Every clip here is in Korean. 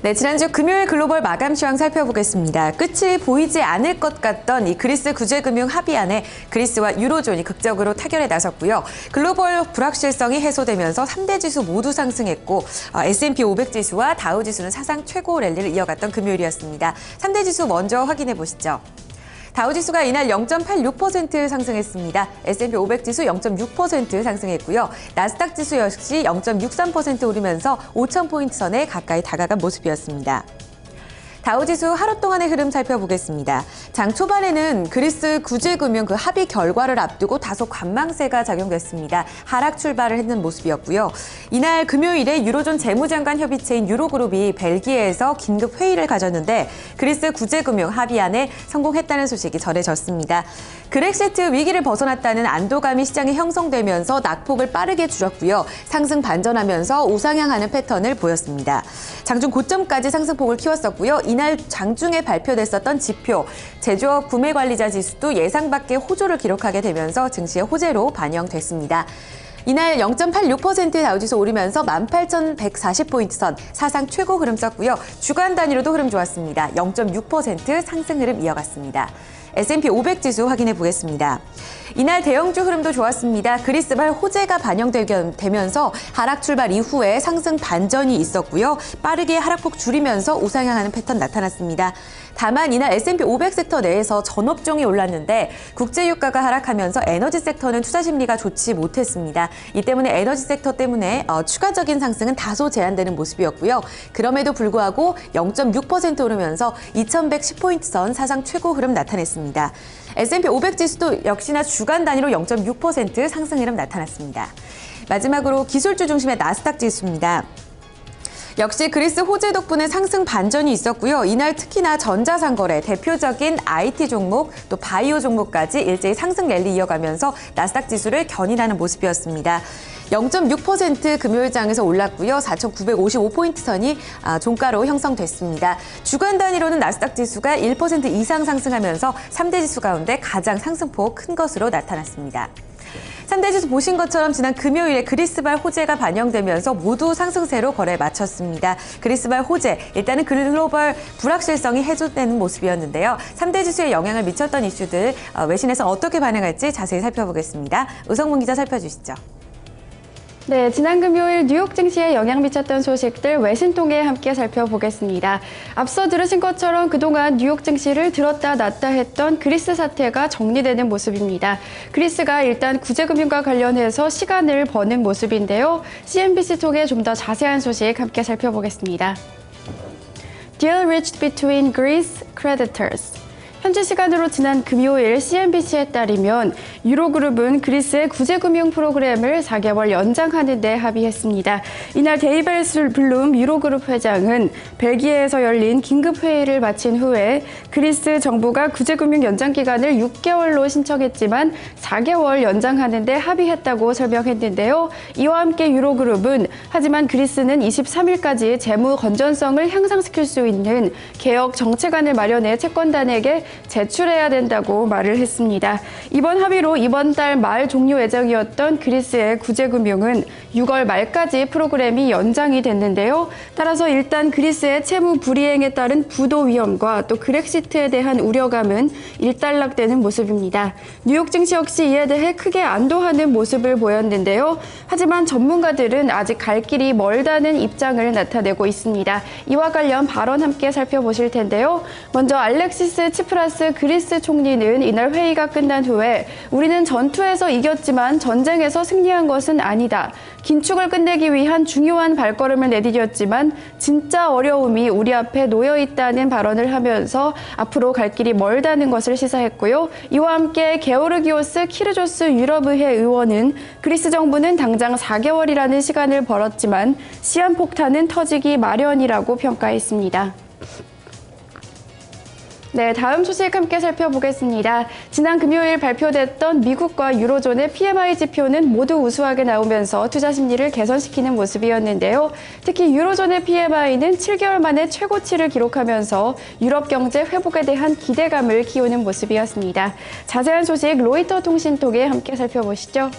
네, 지난주 금요일 글로벌 마감 시황 살펴보겠습니다. 끝이 보이지 않을 것 같던 이 그리스 구제금융 합의안에 그리스와 유로존이 극적으로 타결에 나섰고요. 글로벌 불확실성이 해소되면서 3대 지수 모두 상승했고 S&P 500 지수와 다우 지수는 사상 최고 랠리를 이어갔던 금요일이었습니다. 3대 지수 먼저 확인해 보시죠. 다우지수가 이날 0.86% 상승했습니다. S&P 500 지수 0.6% 상승했고요. 나스닥 지수 역시 0.63% 오르면서 5,000포인트 선에 가까이 다가간 모습이었습니다. 다우지수 하루 동안의 흐름 살펴보겠습니다. 장 초반에는 그리스 구제금융 합의 결과를 앞두고 다소 관망세가 작용됐습니다. 하락 출발을 했는 모습이었고요. 이날 금요일에 유로존 재무장관 협의체인 유로그룹이 벨기에에서 긴급 회의를 가졌는데 그리스 구제금융 합의안에 성공했다는 소식이 전해졌습니다. 그렉시트 위기를 벗어났다는 안도감이 시장에 형성되면서 낙폭을 빠르게 줄였고요. 상승 반전하면서 우상향하는 패턴을 보였습니다. 장중 고점까지 상승폭을 키웠었고요. 이날 장중에 발표됐었던 지표, 제조업 구매관리자 지수도 예상 밖의 호조를 기록하게 되면서 증시의 호재로 반영됐습니다. 이날 0.86%의 다우지수 오르면서 18,140포인트 선 사상 최고 흐름 썼고요. 주간 단위로도 흐름 좋았습니다. 0.6% 상승 흐름 이어갔습니다. S&P 500 지수 확인해 보겠습니다. 이날 대형주 흐름도 좋았습니다. 그리스발 호재가 반영되면서 하락 출발 이후에 상승 반전이 있었고요. 빠르게 하락폭 줄이면서 우상향하는 패턴 나타났습니다. 다만 이날 S&P 500 섹터 내에서 전업종이 올랐는데 국제유가가 하락하면서 에너지 섹터는 투자 심리가 좋지 못했습니다. 이 때문에 에너지 섹터 때문에 추가적인 상승은 다소 제한되는 모습이었고요. 그럼에도 불구하고 0.6% 오르면서 2,110포인트 선 사상 최고 흐름 나타냈습니다. S&P 500 지수도 역시나 주간 단위로 0.6% 상승 흐름 나타났습니다. 마지막으로 기술주 중심의 나스닥 지수입니다. 역시 그리스 호재 덕분에 상승 반전이 있었고요. 이날 특히나 전자상거래, 대표적인 IT 종목, 또 바이오 종목까지 일제히 상승 랠리 이어가면서 나스닥 지수를 견인하는 모습이었습니다. 0.6% 금요일장에서 올랐고요. 4,955포인트 선이 종가로 형성됐습니다. 주간 단위로는 나스닥 지수가 1% 이상 상승하면서 3대 지수 가운데 가장 상승폭 큰 것으로 나타났습니다. 3대 지수 보신 것처럼 지난 금요일에 그리스발 호재가 반영되면서 모두 상승세로 거래에 마쳤습니다. 그리스발 호재, 일단은 글로벌 불확실성이 해소되는 모습이었는데요. 3대 지수에 영향을 미쳤던 이슈들 외신에서 어떻게 반응할지 자세히 살펴보겠습니다. 우성문 기자 살펴주시죠. 네, 지난 금요일 뉴욕 증시에 영향 미쳤던 소식들 외신 통해 함께 살펴보겠습니다. 앞서 들으신 것처럼 그동안 뉴욕 증시를 들었다 놨다 했던 그리스 사태가 정리되는 모습입니다. 그리스가 일단 구제금융과 관련해서 시간을 버는 모습인데요. CNBC 통해 좀 더 자세한 소식 함께 살펴보겠습니다. Deal reached between Greece creditors. 현지 시간으로 지난 금요일 CNBC에 따르면 유로그룹은 그리스의 구제금융 프로그램을 4개월 연장하는 데 합의했습니다. 이날 데이벨 블룸 유로그룹 회장은 벨기에에서 열린 긴급회의를 마친 후에 그리스 정부가 구제금융 연장 기간을 6개월로 신청했지만 4개월 연장하는 데 합의했다고 설명했는데요. 이와 함께 유로그룹은 하지만 그리스는 23일까지 재무 건전성을 향상시킬 수 있는 개혁 정책안을 마련해 채권단에게 제출해야 된다고 말을 했습니다. 이번 합의로 이번 달 말 종료 예정이었던 그리스의 구제금융은 6월 말까지 프로그램이 연장이 됐는데요. 따라서 일단 그리스의 채무 불이행에 따른 부도 위험과 또 그렉시트에 대한 우려감은 일단락되는 모습입니다. 뉴욕 증시 역시 이에 대해 크게 안도하는 모습을 보였는데요. 하지만 전문가들은 아직 갈 길이 멀다는 입장을 나타내고 있습니다. 이와 관련 발언 함께 살펴보실 텐데요. 먼저 알렉시스 치프라스 그리스 총리는 이날 회의가 끝난 후에 우리는 전투에서 이겼지만 전쟁에서 승리한 것은 아니다. 긴축을 끝내기 위한 중요한 발걸음을 내디뎠지만 진짜 어려움이 우리 앞에 놓여 있다는 발언을 하면서 앞으로 갈 길이 멀다는 것을 시사했고요. 이와 함께 게오르기오스 키르조스 유럽의회 의원은 그리스 정부는 당장 4개월이라는 시간을 벌었지만 시한폭탄은 터지기 마련이라고 평가했습니다. 네, 다음 소식 함께 살펴보겠습니다. 지난 금요일 발표됐던 미국과 유로존의 PMI 지표는 모두 우수하게 나오면서 투자 심리를 개선시키는 모습이었는데요. 특히 유로존의 PMI는 7개월 만에 최고치를 기록하면서 유럽 경제 회복에 대한 기대감을 키우는 모습이었습니다. 자세한 소식 로이터 통신 통해 함께 살펴보시죠.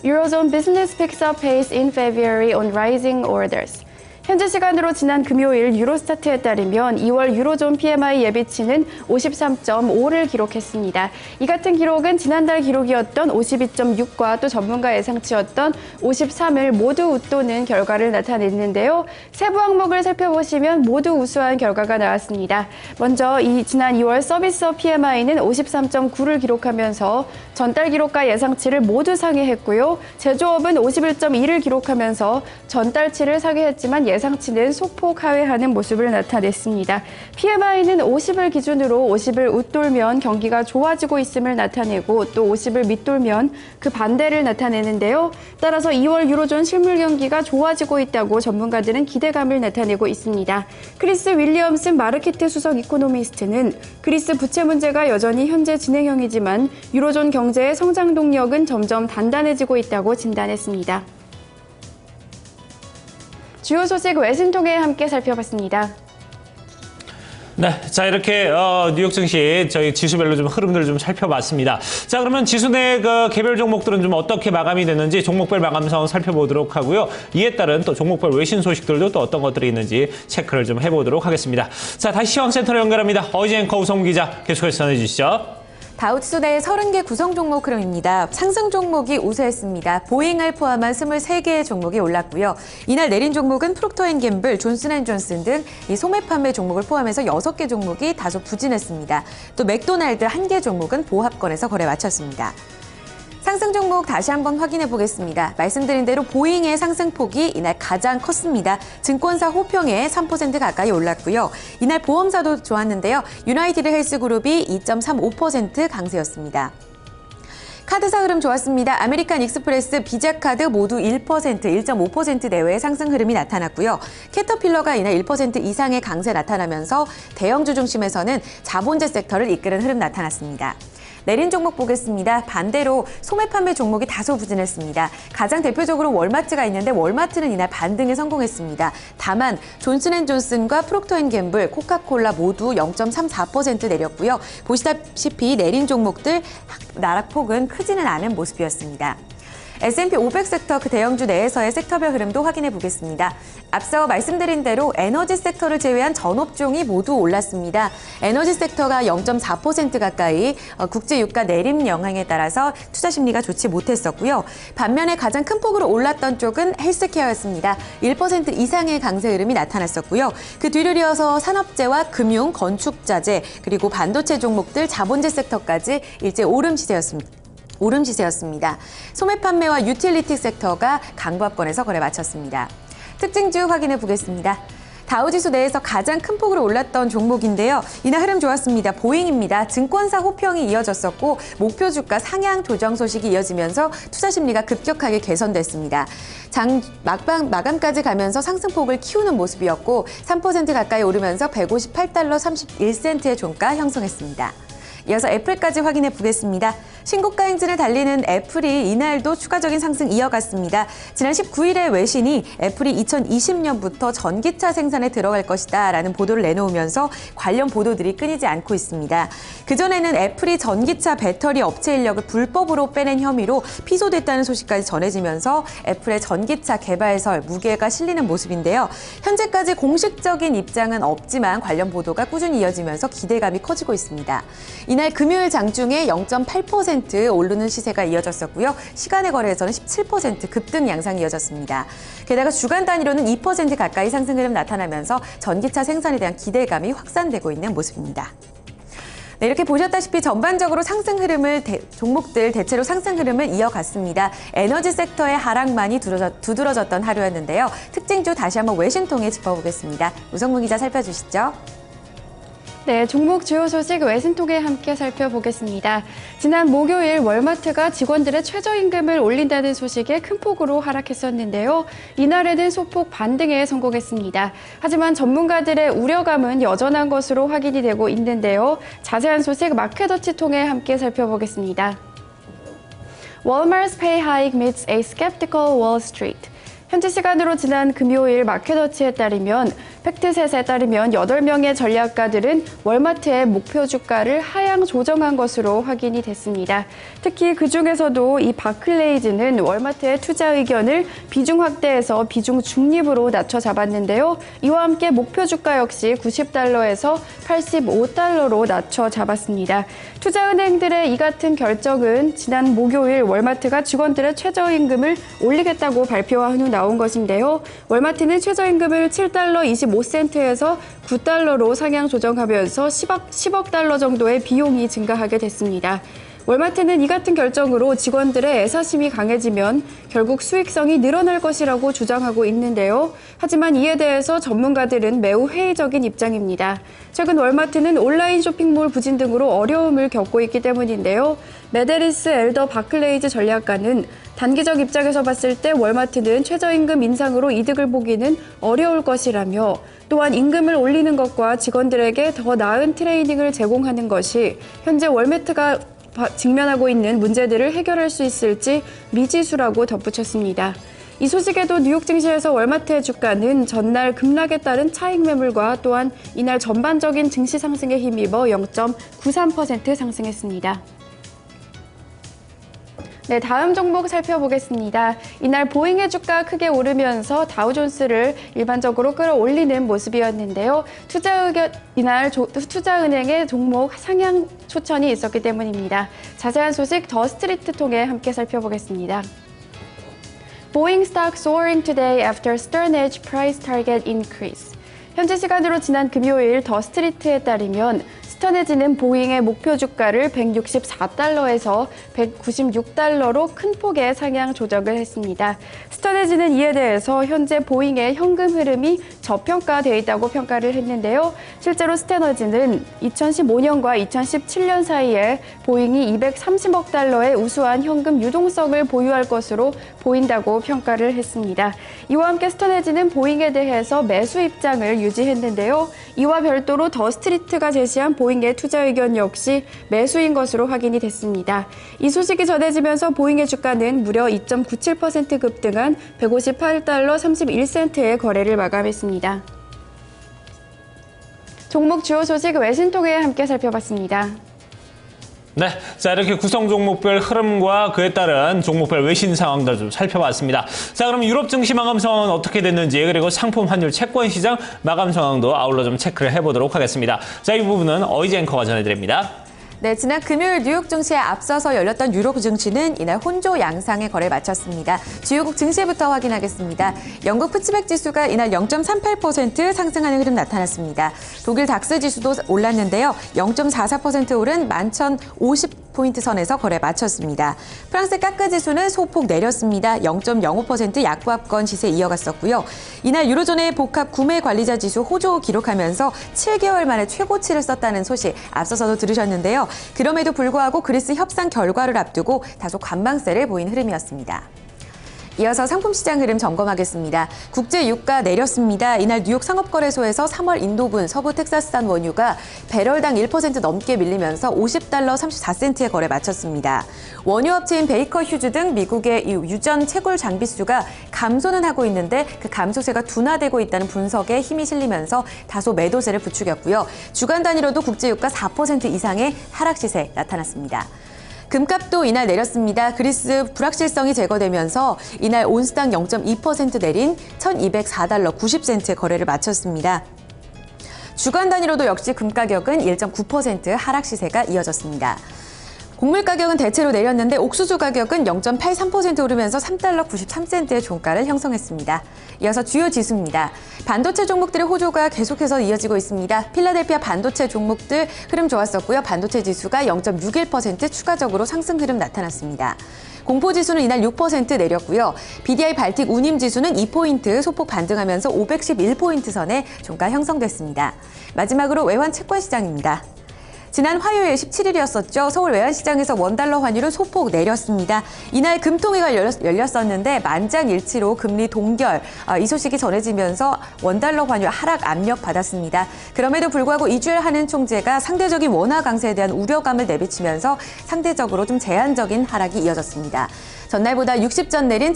Eurozone business picks up pace in February on rising orders. 현지 시간으로 지난 금요일 유로스타트에 따르면 2월 유로존 PMI 예비치는 53.5를 기록했습니다. 이 같은 기록은 지난달 기록이었던 52.6과 또 전문가 예상치였던 53을 모두 웃도는 결과를 나타냈는데요. 세부 항목을 살펴보시면 모두 우수한 결과가 나왔습니다. 먼저 지난 2월 서비스업 PMI는 53.9를 기록하면서 전달 기록과 예상치를 모두 상회했고요. 제조업은 51.2를 기록하면서 전달치를 상회했지만 예상치는 소폭 하회하는 모습을 나타냈습니다. PMI는 50을 기준으로 50을 웃돌면 경기가 좋아지고 있음을 나타내고 또 50을 밑돌면 그 반대를 나타내는데요. 따라서 2월 유로존 실물 경기가 좋아지고 있다고 전문가들은 기대감을 나타내고 있습니다. 크리스 윌리엄슨 마르케트 수석 이코노미스트는 그리스 부채 문제가 여전히 현재 진행형이지만 유로존 경제의 성장 동력은 점점 단단해지고 있다고 진단했습니다. 주요 소식 외신 통해 함께 살펴봤습니다. 네, 자 이렇게 뉴욕 증시 저희 지수별로 좀 흐름들을 좀 살펴봤습니다. 자 그러면 지수 내 개별 종목들은 좀 어떻게 마감이 됐는지 종목별 마감 상황 살펴보도록 하고요. 이에 따른 또 종목별 외신 소식들도 또 어떤 것들이 있는지 체크를 좀 해보도록 하겠습니다. 자 다시 시황센터로 연결합니다. 어이지 앵커 우성 기자 계속해서 전해주시죠. 다우지수 내 30개 구성 종목 흐름입니다. 상승 종목이 우세했습니다. 보잉을 포함한 23개의 종목이 올랐고요. 이날 내린 종목은 프록터앤갬블, 존슨앤존슨 등 이 소매 판매 종목을 포함해서 6개 종목이 다소 부진했습니다. 또 맥도날드 1개 종목은 보합권에서 거래 마쳤습니다. 상승 종목 다시 한번 확인해 보겠습니다. 말씀드린 대로 보잉의 상승폭이 이날 가장 컸습니다. 증권사 호평에 3% 가까이 올랐고요. 이날 보험사도 좋았는데요. 유나이티드 헬스그룹이 2.35% 강세였습니다. 카드사 흐름 좋았습니다. 아메리칸 익스프레스, 비자카드 모두 1%, 1.5% 내외의 상승 흐름이 나타났고요. 캐터필러가 이날 1% 이상의 강세 나타나면서 대형주 중심에서는 자본재 섹터를 이끄는 흐름 나타났습니다. 내린 종목 보겠습니다. 반대로 소매 판매 종목이 다소 부진했습니다. 가장 대표적으로 월마트가 있는데 월마트는 이날 반등에 성공했습니다. 다만 존슨앤존슨과 프록터앤갬블, 코카콜라 모두 0.34% 내렸고요. 보시다시피 내린 종목들 나락폭은 크지는 않은 모습이었습니다. S&P 500 섹터 그 대형주 내에서의 섹터별 흐름도 확인해 보겠습니다. 앞서 말씀드린 대로 에너지 섹터를 제외한 전 업종이 모두 올랐습니다. 에너지 섹터가 0.4% 가까이 국제 유가 내림 영향에 따라서 투자 심리가 좋지 못했었고요. 반면에 가장 큰 폭으로 올랐던 쪽은 헬스케어였습니다. 1% 이상의 강세 흐름이 나타났었고요. 그 뒤를 이어서 산업재와 금융, 건축자재, 그리고 반도체 종목들, 자본재 섹터까지 일제 오름 시세였습니다. 소매 판매와 유틸리티 섹터가 강보합권에서 거래 마쳤습니다. 특징주 확인해 보겠습니다. 다우지수 내에서 가장 큰 폭으로 올랐던 종목인데요. 이날 흐름 좋았습니다. 보잉입니다. 증권사 호평이 이어졌었고 목표 주가 상향 조정 소식이 이어지면서 투자 심리가 급격하게 개선됐습니다. 장 마감까지 가면서 상승폭을 키우는 모습이었고 3% 가까이 오르면서 158달러 31센트의 종가 형성했습니다. 이어서 애플까지 확인해 보겠습니다. 신고가 행진을 달리는 애플이 이날도 추가적인 상승 이어갔습니다. 지난 19일에 외신이 애플이 2020년부터 전기차 생산에 들어갈 것이다 라는 보도를 내놓으면서 관련 보도들이 끊이지 않고 있습니다. 그전에는 애플이 전기차 배터리 업체 인력을 불법으로 빼낸 혐의로 피소됐다는 소식까지 전해지면서 애플의 전기차 개발설 무게가 실리는 모습인데요. 현재까지 공식적인 입장은 없지만 관련 보도가 꾸준히 이어지면서 기대감이 커지고 있습니다. 이날 금요일 장중에 0.8% 오르는 시세가 이어졌었고요. 시간의 거래에서는 17% 급등 양상이 이어졌습니다. 게다가 주간 단위로는 2% 가까이 상승 흐름 나타나면서 전기차 생산에 대한 기대감이 확산되고 있는 모습입니다. 네, 이렇게 보셨다시피 전반적으로 상승 흐름을 종목들 대체로 상승 흐름을 이어갔습니다. 에너지 섹터의 하락만이 두드러졌던 하루였는데요. 특징주 다시 한번 외신 통해 짚어보겠습니다. 우성무 기자 살펴주시죠. 네, 종목 주요 소식 외신 통해 함께 살펴보겠습니다. 지난 목요일 월마트가 직원들의 최저임금을 올린다는 소식에 큰 폭으로 하락했었는데요. 이날에는 소폭 반등에 성공했습니다. 하지만 전문가들의 우려감은 여전한 것으로 확인이 되고 있는데요. 자세한 소식 마켓워치 통해 함께 살펴보겠습니다. Walmart's pay hike meets a skeptical Wall Street. 현지 시간으로 지난 금요일 마켓워치에 따르면 팩트셋에 따르면 8명의 전략가들은 월마트의 목표 주가를 하향 조정한 것으로 확인이 됐습니다. 특히 그중에서도 이 바클레이즈는 월마트의 투자 의견을 비중 확대에서 비중 중립으로 낮춰 잡았는데요. 이와 함께 목표 주가 역시 90달러에서 85달러로 낮춰 잡았습니다. 투자은행들의 이 같은 결정은 지난 목요일 월마트가 직원들의 최저임금을 올리겠다고 발표한 후 나온 것인데요. 월마트는 최저임금을 7달러 25센트에서 9달러로 상향 조정하면서 10억 달러 정도의 비용이 증가하게 됐습니다. 월마트는 이 같은 결정으로 직원들의 애사심이 강해지면 결국 수익성이 늘어날 것이라고 주장하고 있는데요. 하지만 이에 대해서 전문가들은 매우 회의적인 입장입니다. 최근 월마트는 온라인 쇼핑몰 부진 등으로 어려움을 겪고 있기 때문인데요. 메데리스 엘더 바클레이즈 전략가는 단기적 입장에서 봤을 때 월마트는 최저임금 인상으로 이득을 보기는 어려울 것이라며 또한 임금을 올리는 것과 직원들에게 더 나은 트레이닝을 제공하는 것이 현재 월마트가 직면하고 있는 문제들을 해결할 수 있을지 미지수라고 덧붙였습니다. 이 소식에도 뉴욕 증시에서 월마트의 주가는 전날 급락에 따른 차익 매물과 또한 이날 전반적인 증시 상승에 힘입어 0.93% 상승했습니다. 네, 다음 종목 살펴보겠습니다. 이날 보잉의 주가 크게 오르면서 다우존스를 일반적으로 끌어올리는 모습이었는데요. 이날 투자은행의 종목 상향 초천이 있었기 때문입니다. 자세한 소식 더 스트리트 통해 함께 살펴보겠습니다. Boeing stock soaring today after stern edge price target increase. 현지 시간으로 지난 금요일 더 스트리트에 따르면 스턴에지는 보잉의 목표 주가를 164달러에서 196달러로 큰 폭의 상향 조정을 했습니다. 스턴에지는 이에 대해서 현재 보잉의 현금 흐름이 저평가되어 있다고 평가를 했는데요. 실제로 스턴에지는 2015년과 2017년 사이에 보잉이 230억 달러의 우수한 현금 유동성을 보유할 것으로 보인다고 평가를 했습니다. 이와 함께 스턴에지는 보잉에 대해서 매수 입장을 유지했는데요. 이와 별도로 더 스트리트가 제시한 보잉의 투자 의견 역시 매수인 것으로 확인이 됐습니다. 이 소식이 전해지면서 보잉의 주가는 무려 2.97% 급등한 158달러 31센트의 거래를 마감했습니다. 종목 주요 소식 외신통해 함께 살펴봤습니다. 네, 자 이렇게 구성 종목별 흐름과 그에 따른 종목별 외신 상황들 좀 살펴봤습니다. 자, 그럼 유럽 증시 마감 상황은 어떻게 됐는지 그리고 상품 환율 채권 시장 마감 상황도 아울러 좀 체크를 해보도록 하겠습니다. 자, 이 부분은 어이지 앵커가 전해드립니다. 네, 지난 금요일 뉴욕 증시에 앞서서 열렸던 유럽 증시는 이날 혼조 양상의 거래를 마쳤습니다. 주요국 증시부터 확인하겠습니다. 영국 푸츠백 지수가 이날 0.38% 상승하는 흐름 나타났습니다. 독일 닥스 지수도 올랐는데요. 0.44% 오른 11,050포인트 선에서 거래 마쳤습니다. 프랑스 까크 지수는 소폭 내렸습니다. 0.05% 약보합권 시세 이어갔었고요. 이날 유로존의 복합 구매 관리자 지수 호조 기록하면서 7개월 만에 최고치를 썼다는 소식 앞서서도 들으셨는데요. 그럼에도 불구하고 그리스 협상 결과를 앞두고 다소 관망세를 보인 흐름이었습니다. 이어서 상품시장 흐름 점검하겠습니다. 국제 유가 내렸습니다. 이날 뉴욕 상업거래소에서 3월 인도분 서부 텍사스산 원유가 배럴당 1% 넘게 밀리면서 50달러 34센트에 거래 마쳤습니다. 원유 업체인 베이커 휴즈 등 미국의 이 유전 채굴 장비수가 감소는 하고 있는데 그 감소세가 둔화되고 있다는 분석에 힘이 실리면서 다소 매도세를 부추겼고요. 주간 단위로도 국제 유가 4% 이상의 하락 시세 나타났습니다. 금값도 이날 내렸습니다. 그리스 불확실성이 제거되면서 이날 온스당 0.2% 내린 1,204달러 90센트의 거래를 마쳤습니다. 주간 단위로도 역시 금 가격은 1.9% 하락 시세가 이어졌습니다. 곡물 가격은 대체로 내렸는데 옥수수 가격은 0.83% 오르면서 3달러 93센트의 종가를 형성했습니다. 이어서 주요 지수입니다. 반도체 종목들의 호조가 계속해서 이어지고 있습니다. 필라델피아 반도체 종목들 흐름 좋았었고요. 반도체 지수가 0.61% 추가적으로 상승 흐름 나타났습니다. 공포지수는 이날 6% 내렸고요. BDI 발틱 운임 지수는 2포인트 소폭 반등하면서 511포인트 선에 종가 형성됐습니다. 마지막으로 외환 채권 시장입니다. 지난 화요일 17일이었었죠. 서울 외환시장에서 원달러 환율은 소폭 내렸습니다. 이날 금통위가 열렸었는데 만장일치로 금리 동결, 이 소식이 전해지면서 원달러 환율 하락 압력 받았습니다. 그럼에도 불구하고 이주열 한은 총재가 상대적인 원화 강세에 대한 우려감을 내비치면서 상대적으로 좀 제한적인 하락이 이어졌습니다. 전날보다 60전 내린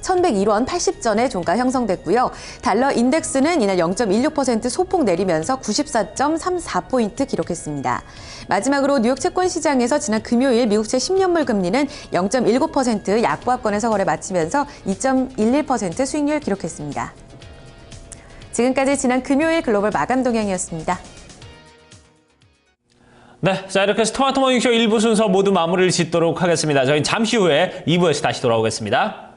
1,101원 80전에 종가 형성됐고요. 달러 인덱스는 이날 0.16% 소폭 내리면서 94.34포인트 기록했습니다. 마지막으로 뉴욕 채권 시장에서 지난 금요일 미국채 10년물 금리는 0.19% 약보합권에서 거래 마치면서 2.11% 수익률 기록했습니다. 지금까지 지난 금요일 글로벌 마감 동향이었습니다. 네, 자 이렇게 스마트 모닝쇼 1부 순서 모두 마무리를 짓도록 하겠습니다. 저희는 잠시 후에 2부에서 다시 돌아오겠습니다.